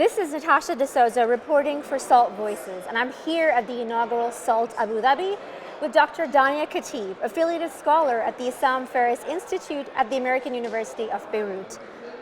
This is Natasha D'Souza reporting for SALT Voices, and I'm here at the inaugural SALT Abu Dhabi with Dr. Dania Khatib, affiliated scholar at the Issam Faris Institute at the American University of Beirut.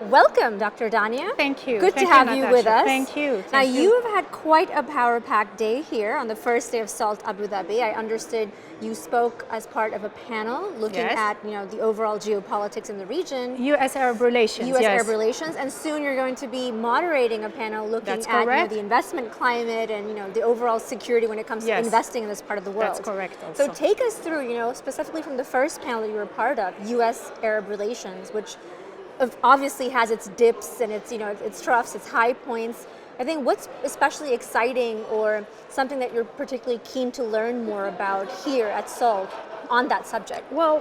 Welcome, Dr. Dania. Thank you. Good to have you with us. Thank you. Now, you have had quite a power-packed day here on the first day of SALT Abu Dhabi. I understood you spoke as part of a panel looking at the overall geopolitics in the region. U.S.-Arab relations. U.S.-Arab relations, and soon you're going to be moderating a panel looking at the investment climate and the overall security when it comes to investing in this part of the world. That's correct. Also. So take us through, specifically from the first panel that you were a part of, U.S.-Arab relations, which obviously has its dips and its troughs, its high points. I think what's especially exciting or something that you're particularly keen to learn more about here at SALT on that subject? Well,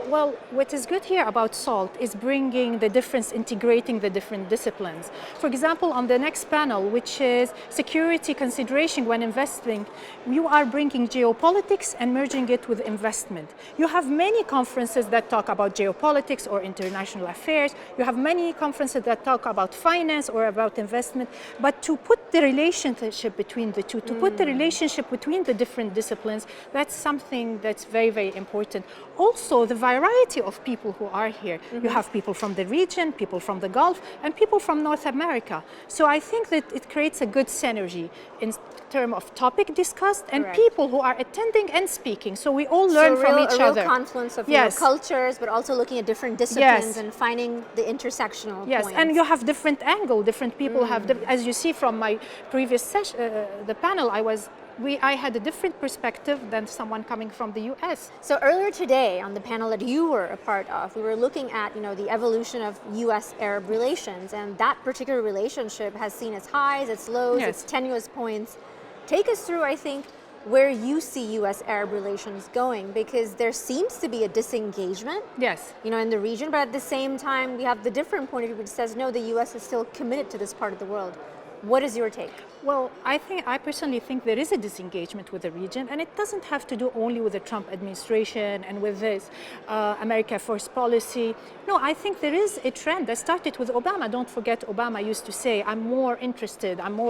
what is good here about SALT is bringing the difference, integrating the different disciplines. For example, on the next panel, which is security consideration when investing, you are bringing geopolitics and merging it with investment. You have many conferences that talk about geopolitics or international affairs. You have many conferences that talk about finance or about investment. But to put the relationship between the two, to put the relationship between the different disciplines, that's something that's very, very important. Also, the variety of people who are here. You have people from the region, people from the Gulf, and people from North America. So I think that it creates a good synergy in terms of topic discussed and people who are attending and speaking. So we all learn from each other. A real confluence of cultures, but also looking at different disciplines and finding the intersectional points. And you have different angle. Different people have, as you see from my previous session, the panel, I had a different perspective than someone coming from the US. So earlier today on the panel that you were a part of, we were looking at the evolution of US-Arab relations, and that particular relationship has seen its highs, its lows, its tenuous points. Take us through, I think, where you see US-Arab relations going, because there seems to be a disengagement in the region, but at the same time we have the different point of view which says no, the US is still committed to this part of the world. What is your take? Well, I personally think there is a disengagement with the region, and it doesn't have to do only with the Trump administration and with this America First policy. No, I think there is a trend that started with Obama. Don't forget, Obama used to say, I'm more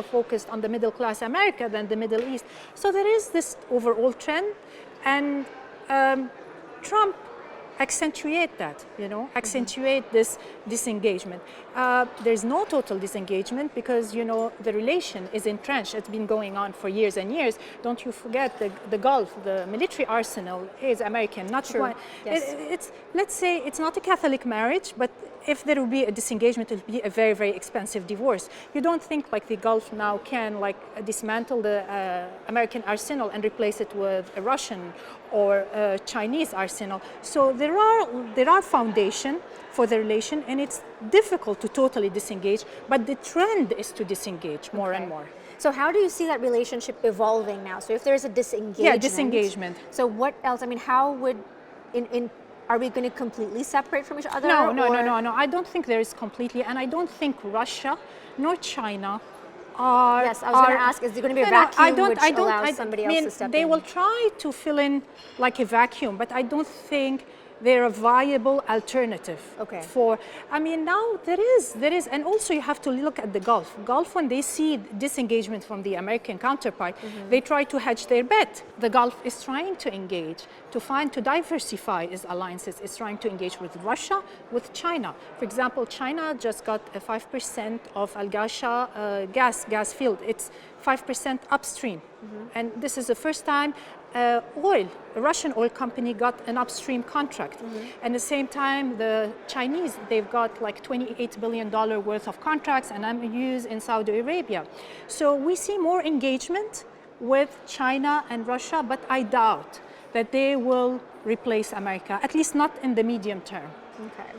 focused on the middle class America than the Middle East. So there is this overall trend, and Trump accentuate that, accentuate this disengagement. There's no total disengagement because, the relation is entrenched. It's been going on for years and years. Don't you forget the Gulf, the military arsenal is American, not one. Let's say it's not a Catholic marriage, but if there will be a disengagement, it will be a very, very expensive divorce. You don't think like the Gulf now can dismantle the American arsenal and replace it with a Russian or a Chinese arsenal. So there are foundation for the relation, and it's difficult to totally disengage, but the trend is to disengage more and more. So how do you see that relationship evolving now? So if there's a disengagement. Yeah, disengagement. So what else? I mean, how would, are we going to completely separate from each other? No. I don't think there is completely, and I don't think Russia nor China are. Yes, I was going to ask, is there going to be a vacuum which allows somebody else to step in? They will try to fill in like a vacuum, but I don't think they're a viable alternative now there is, and also you have to look at the Gulf. Gulf, when they see disengagement from the American counterpart, they try to hedge their bet. The Gulf is trying to engage, to diversify its alliances. It's trying to engage with Russia, with China. For example, China just got a 5% of Al Ghasha gas field. It's 5% upstream. And this is the first time a Russian oil company got an upstream contract. And at the same time, the Chinese, they've got like $28 billion worth of contracts and MOUs in Saudi Arabia. So we see more engagement with China and Russia, but I doubt that they will replace America, at least not in the medium term. Okay.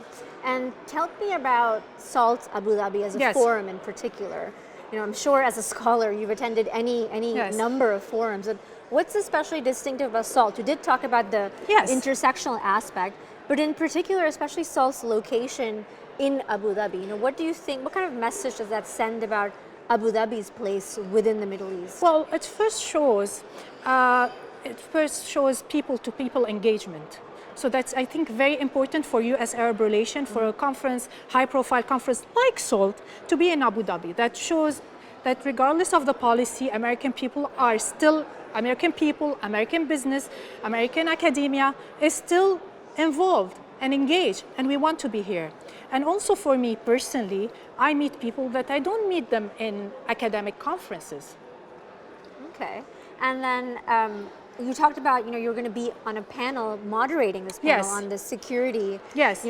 And tell me about SALT Abu Dhabi as a forum in particular. I'm sure as a scholar you've attended any number of forums. What's especially distinctive about SALT? You did talk about the intersectional aspect, but in particular, especially SALT's location in Abu Dhabi. What do you think? What kind of message does that send about Abu Dhabi's place within the Middle East? Well, it first shows people-to-people engagement. So that's, I think, very important for U.S.-Arab relations, for a conference, high-profile conference like SALT, to be in Abu Dhabi. That shows that regardless of the policy, American people, American business, American academia is still involved and engaged, and we want to be here. And also for me personally, I meet people that I don't meet them in academic conferences. Okay. And then you talked about, you're going to be on a panel moderating this panel on the security,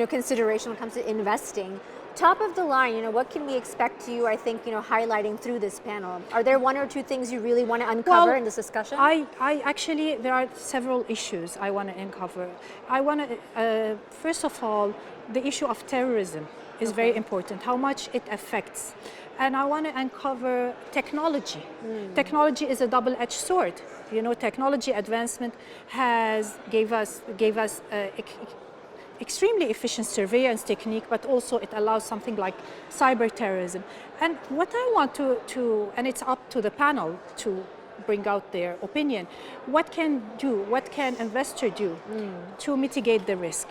consideration when it comes to investing. Top of the line, what can we expect you, I think, highlighting through this panel? Are there one or two things you really want to uncover in this discussion? I actually, there are several issues I want to uncover. I want to, first of all, the issue of terrorism is very important, how much it affects. And I want to uncover technology. Technology is a double-edged sword. Technology advancement gave us extremely efficient surveillance technique, but also it allows something like cyber terrorism. And what I want and it's up to the panel to bring out their opinion, what can investor do to mitigate the risk?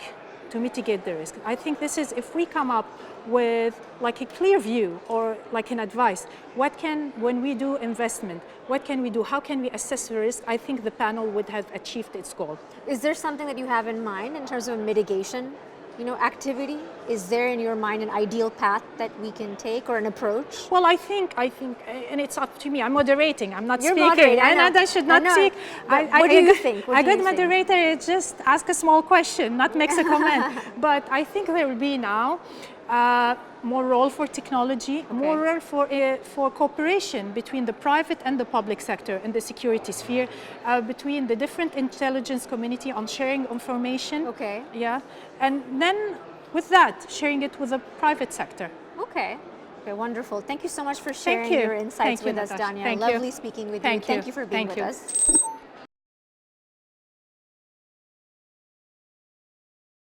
I think this is, if we come up with like a clear view or like an advice, when we do investment, what can we do? How can we assess the risk? I think the panel would have achieved its goal. Is there something that you have in mind in terms of mitigation, activity? Is there in your mind an ideal path that we can take or an approach? Well, I think, and it's up to me. I'm moderating. I'm not You're speaking. Moderating. And I should not speak. What do you think? A good moderator is just ask a small question, not makes a comment. But I think there will be now more role for technology, more role for cooperation between the private and the public sector in the security sphere, between the different intelligence community on sharing information. Okay. Yeah, and then with that, sharing it with the private sector. Okay. Okay, wonderful. Thank you so much for sharing your insights with us, Natasha. Dania. Lovely speaking with you. Thank you for being with us.